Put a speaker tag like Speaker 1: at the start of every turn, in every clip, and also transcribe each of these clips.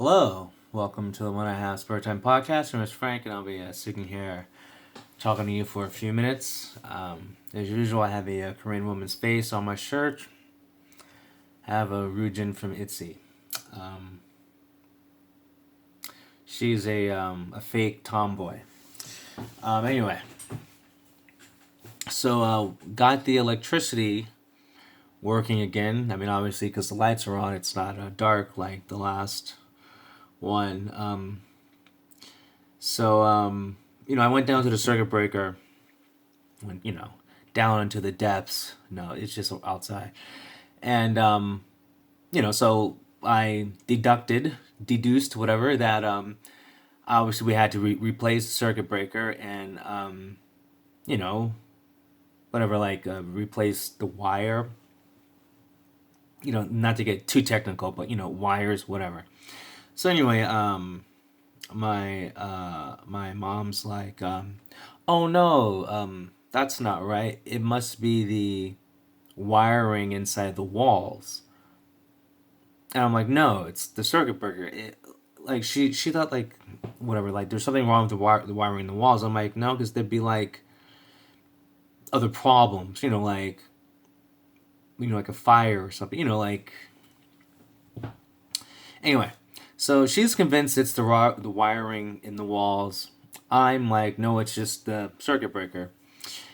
Speaker 1: Hello, welcome to the One I Have Spare Time podcast. My name is Frank, and I'll be sitting here talking to you for a few minutes. As usual, I have a Korean woman's face on my shirt. I have a Rujin from ITZY. Um, she's a fake tomboy. Anyway, so got the electricity working again. I mean, obviously, because the lights are on, it's not dark like the last one. I went down to the circuit breaker, went, down into the depths. No, it's just outside. And, so I deduced, whatever, that obviously we had to replace the circuit breaker and, you know, whatever, replace the wire. Not to get too technical, but, wires, whatever. So anyway, my mom's like, oh no, that's not right. It must be the wiring inside the walls. And I'm like, no, it's the circuit breaker. She thought like whatever, like there's something wrong with the wiring in the walls. I'm like, no, because there'd be like other problems, like a fire or something, anyway. So she's convinced it's the wiring in the walls. I'm like, no, it's just the circuit breaker.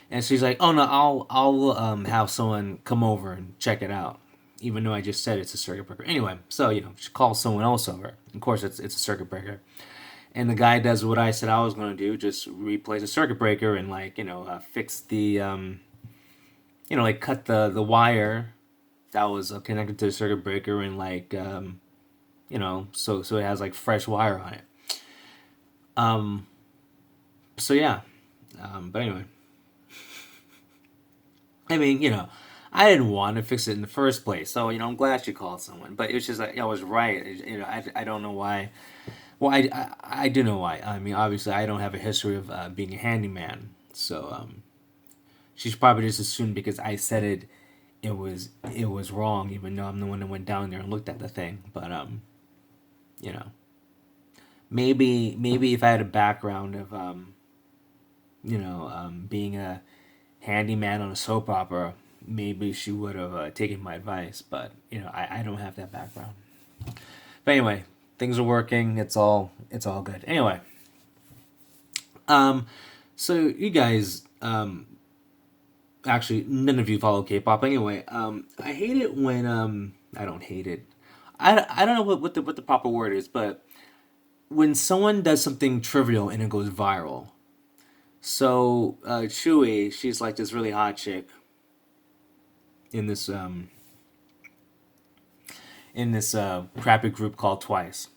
Speaker 1: And she's like, oh no, I'll have someone come over and check it out, even though I just said it's a circuit breaker. Anyway, so she calls someone else over. Of course, it's a circuit breaker, and the guy does what I said I was going to do: just replace the circuit breaker and fix the cut the wire that was connected to the circuit breaker and so it has like fresh wire on it. Um, so yeah, but anyway. I mean, I didn't want to fix it in the first place, so I'm glad she called someone. But it was just like I was right. I don't know why. Well, I do know why. I mean, obviously, I don't have a history of being a handyman, so she's probably just assumed because I said it was wrong, even though I'm the one that went down there and looked at the thing. But you know, maybe if I had a background of being a handyman on a soap opera, maybe she would have taken my advice. But I don't have that background. But anyway, things are working. It's all good. Anyway, um, so you guys, actually, none of you follow K-pop. Anyway, I hate it when I don't hate it. I don't know what the proper word is, but when someone does something trivial and it goes viral. So Chewy, she's like this really hot chick in this crappy group called Twice.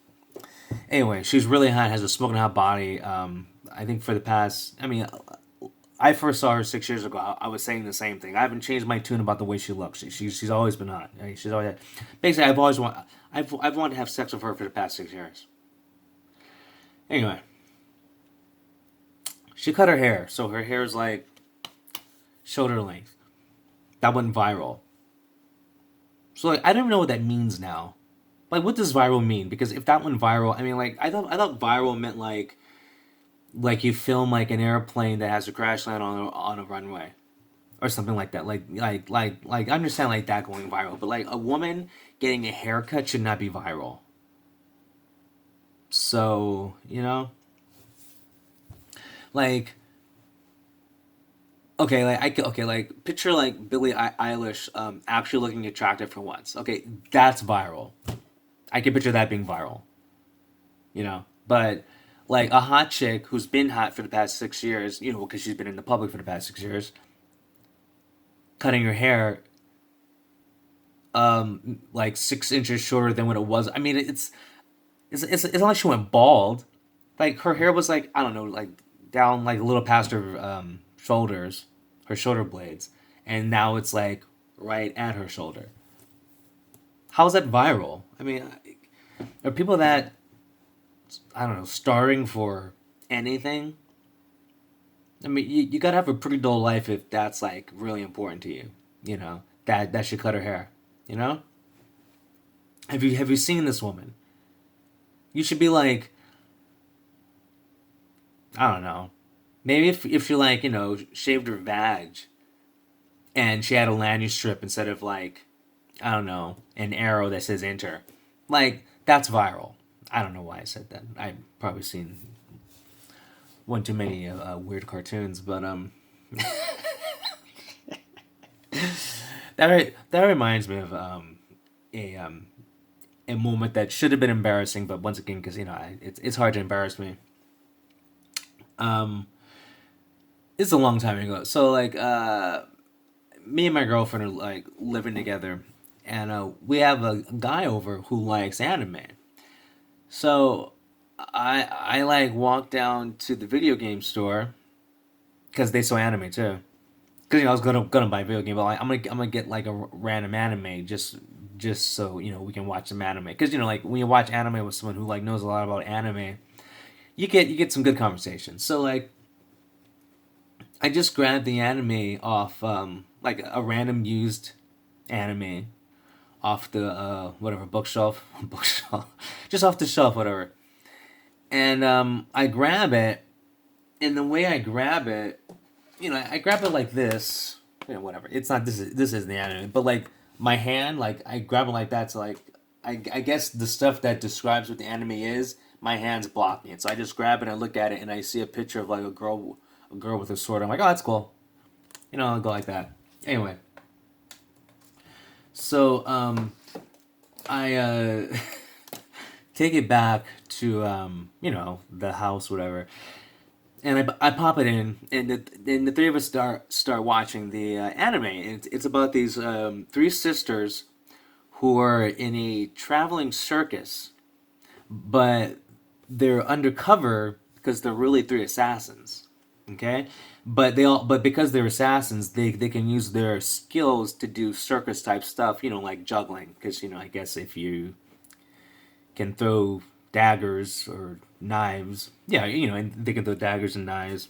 Speaker 1: Anyway, she's really hot, has a smoking hot body. I think for the past, I mean, I first saw her 6 years ago. I was saying the same thing. I haven't changed my tune about the way she looks. She's always been hot. I mean, she's always basically I've wanted to have sex with her for the past 6 years. Anyway, she cut her hair, so her hair is like shoulder length. That went viral. So like I don't know what that means now. Like what does viral mean? Because if that went viral, I mean like I thought viral meant like you film like an airplane that has a crash land on a runway or something like that. Like I understand like that going viral, but like a woman getting a haircut should not be viral. So like okay, okay, like picture like Billie Eilish actually looking attractive for once. Okay, that's viral. I can picture that being viral. But like a hot chick who's been hot for the past 6 years, because she's been in the public for the past 6 years, cutting her hair like 6 inches shorter than what it was. I mean, it's not like she went bald. Like her hair was like I don't know, like down like a little past her shoulders, her shoulder blades, and now it's like right at her shoulder. How's that viral? I mean, are people that I don't know starring for anything? I mean, you gotta have a pretty dull life if that's like really important to you. That she cut her hair. You know, have you seen this woman? You should be like, I don't know. Maybe if she like, shaved her vag and she had a landing strip instead of like, I don't know, an arrow that says enter. Like, that's viral. I don't know why I said that. I've probably seen one too many weird cartoons, but that reminds me of a a moment that should have been embarrassing, but once again, because it's hard to embarrass me. Um, it's a long time ago. So like, me and my girlfriend are like living together, and we have a guy over who likes anime. So I like walk down to the video game store because they saw anime too. Because I was gonna buy a video game, but like, I'm gonna get like a random anime just so we can watch some anime. Because like when you watch anime with someone who like knows a lot about anime, you get some good conversations. So like I just grabbed the anime off like a random used anime off the whatever bookshelf bookshelf just off the shelf whatever, and I grab it, and the way I grab it, I grab it like this, whatever. It's not this is the anime, but like my hand, like I grab it like that, so like I guess the stuff that describes what the anime is, my hands blocking it. So I just grab it and look at it, and I see a picture of like a girl with a sword. I'm like, oh, that's cool. I'll go like that. Anyway, so I take it back to the house, whatever, and I pop it in, and the three of us start watching the anime. And it's about these three sisters who are in a traveling circus, but they're undercover because they're really three assassins. Okay, but because they're assassins, they can use their skills to do circus type stuff. Like juggling, because I guess if you can throw daggers or knives, yeah, and they can throw daggers and knives.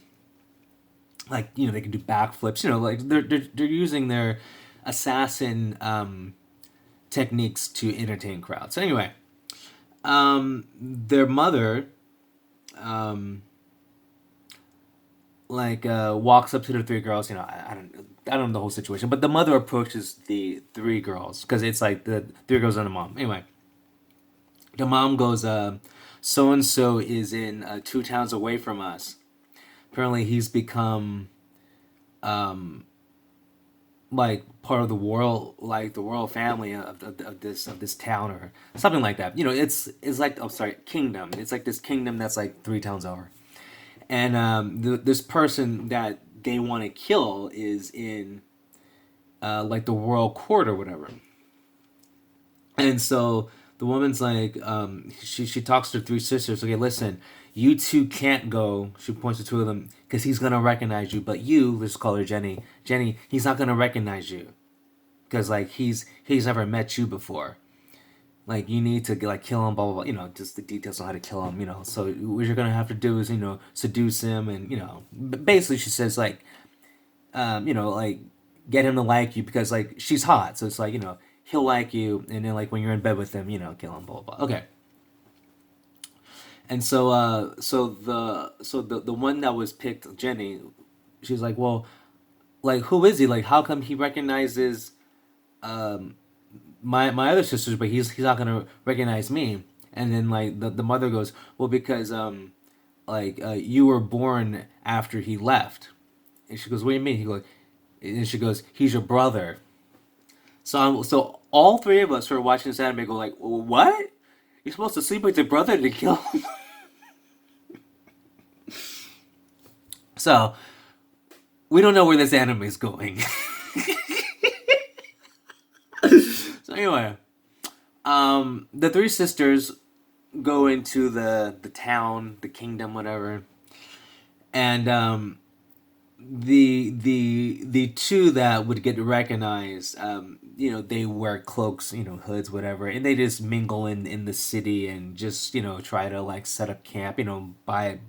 Speaker 1: Like they can do backflips. Like they're using their assassin techniques to entertain crowds. So anyway, their mother um, like walks up to the three girls. I don't know the whole situation, but the mother approaches the three girls because it's like the three girls and the mom. Anyway, the mom goes, so and so is in 2 towns away from us. Apparently, he's become like part of the world, like the royal family of this town or something like that. It's like, oh, sorry, kingdom. It's like this kingdom that's like 3 towns over, and this person that they want to kill is in like the royal court or whatever. And so the woman's like, she talks to her three sisters. Okay, listen, you two can't go. She points to two of them because he's gonna recognize you. But you, let's call her Jenny. Jenny, he's not gonna recognize you because like he's never met you before. Like you need to like kill him, blah blah blah. Just the details on how to kill him. So what you're gonna have to do is seduce him, and basically she says like like get him to like you because like she's hot. So it's like he'll like you, and then like when you're in bed with him, kill him, blah blah blah. Okay. And so the one that was picked, Jenny, she's like, well, like who is he? Like how come he recognizes um my other sisters, but he's not gonna recognize me? And then like the mother goes, well, because like you were born after he left. And she goes, what do you mean? He goes, and she goes, he's your brother. So all three of us who are watching this anime go like, what? You're supposed to sleep with your brother to kill him? So we don't know where this anime is going. So anyway, the three sisters go into the town, the kingdom, whatever, and the two that would get recognized, they wear cloaks, hoods, whatever, and they just mingle in the city and just try to like set up camp, buy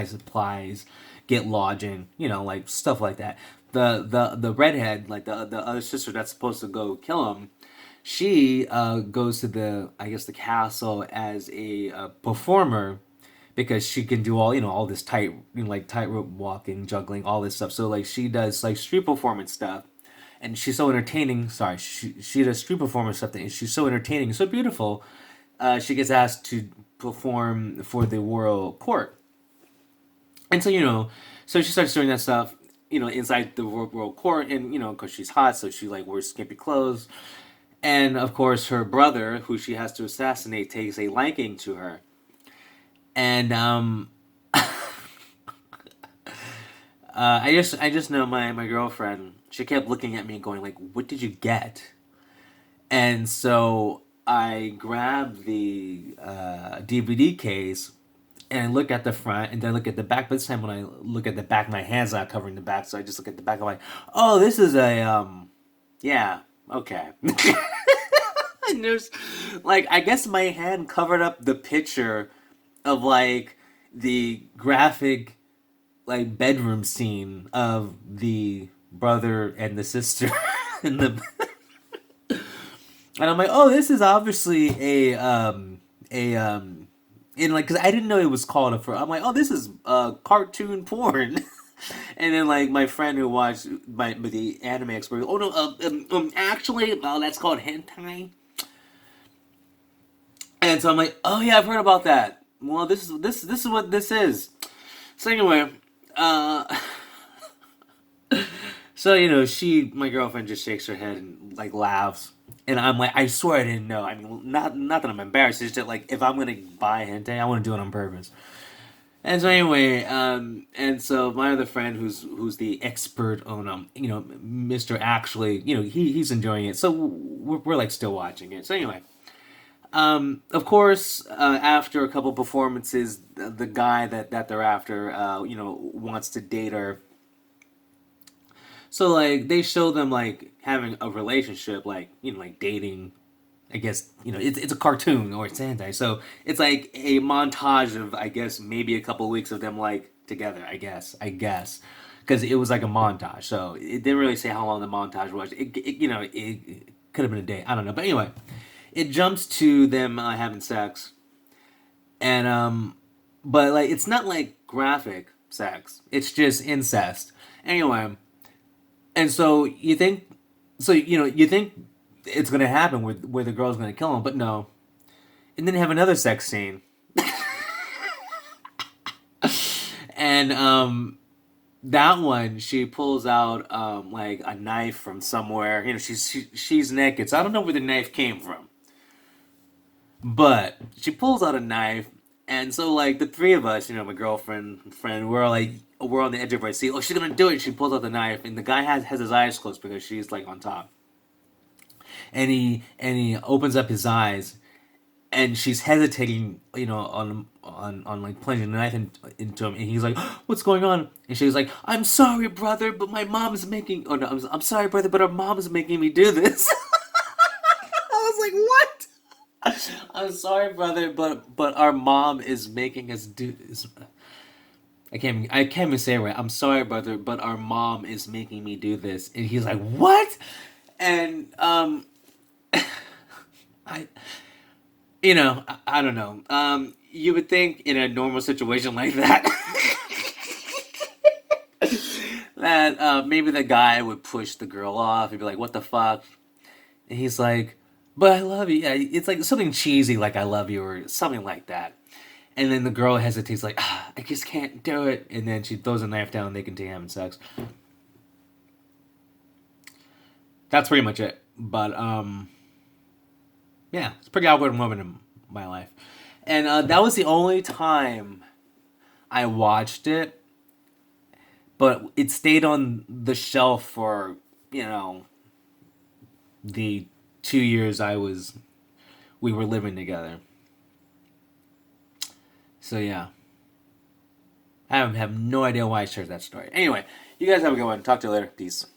Speaker 1: supplies, get lodging, like stuff like that. The redhead, like the other sister that's supposed to go kill him, she goes to the, I guess, the castle as a performer because she can do all, all this like tightrope walking, juggling, all this stuff. So like she does like street performance stuff, and she's so entertaining. Sorry, she does street performance stuff, and she's so entertaining, so beautiful. She gets asked to perform for the royal court, and so she starts doing that stuff. Inside the royal court, and because she's hot, so she like wears skimpy clothes, and of course her brother, who she has to assassinate, takes a liking to her, and I just know my girlfriend. She kept looking at me and going like, "What did you get?" And so I grabbed the DVD case and I look at the front and then I look at the back. But this time when I look at the back, my hand's not covering the back, so I just look at the back. I'm like, "Oh, this is a yeah, okay." And there's like I guess my hand covered up the picture of like the graphic like bedroom scene of the brother and the sister in the and I'm like, oh, this is obviously a in like because I didn't know it was called I'm like, oh, this is cartoon porn. And then like my friend who watched the anime expert, oh no, actually, that's called hentai. And so I'm like, oh yeah, I've heard about that. Well, this is what this is. So anyway, uh, so my girlfriend just shakes her head and like laughs, and I'm like, I swear I didn't know. I mean, not that I'm embarrassed. It's just like if I'm gonna buy hentai, I want to do it on purpose. And so anyway, and so my other friend, who's the expert on Mister Actually, he's enjoying it. So we're like still watching it. So anyway, of course, after a couple performances, the guy that they're after, wants to date her. So like they show them like having a relationship, like like dating. I guess it's a cartoon or it's hentai, so it's like a montage of I guess maybe a couple weeks of them like together. I guess because it was like a montage, so it didn't really say how long the montage was. It could have been a day. I don't know, but anyway, it jumps to them having sex, and but like it's not like graphic sex. It's just incest. Anyway, and so you think it's gonna happen where the girl's gonna kill him, but no. And then have another sex scene, and that one she pulls out like a knife from somewhere. She's naked, so I don't know where the knife came from, but she pulls out a knife, and so like the three of us, my girlfriend, friend, we're on the edge of our seat. Oh, she's gonna do it! She pulls out the knife, and the guy has his eyes closed because she's like on top, and he opens up his eyes, and she's hesitating, on like plunging the knife into him, and he's like, "What's going on?" And she's like, "I'm sorry, brother, but my mom is making. Oh no, I'm sorry, brother, but our mom is making me do this." I was like, "What?" I'm sorry, brother, but our mom is making us do this. I can't even say it right. I'm sorry, brother, but our mom is making me do this, and he's like, "What?" And I I don't know. You would think in a normal situation like that that maybe the guy would push the girl off and be like, "What the fuck?" And he's like, "But I love you." Yeah, it's like something cheesy, like "I love you" or something like that. And then the girl hesitates, like, "I just can't do it." And then she throws a knife down, and they continue having sex. That's pretty much it. But yeah, it's a pretty awkward moment in my life. And that was the only time I watched it, but it stayed on the shelf for, the 2 years we were living together. So yeah, I have no idea why I shared that story. Anyway, you guys have a good one. Talk to you later. Peace.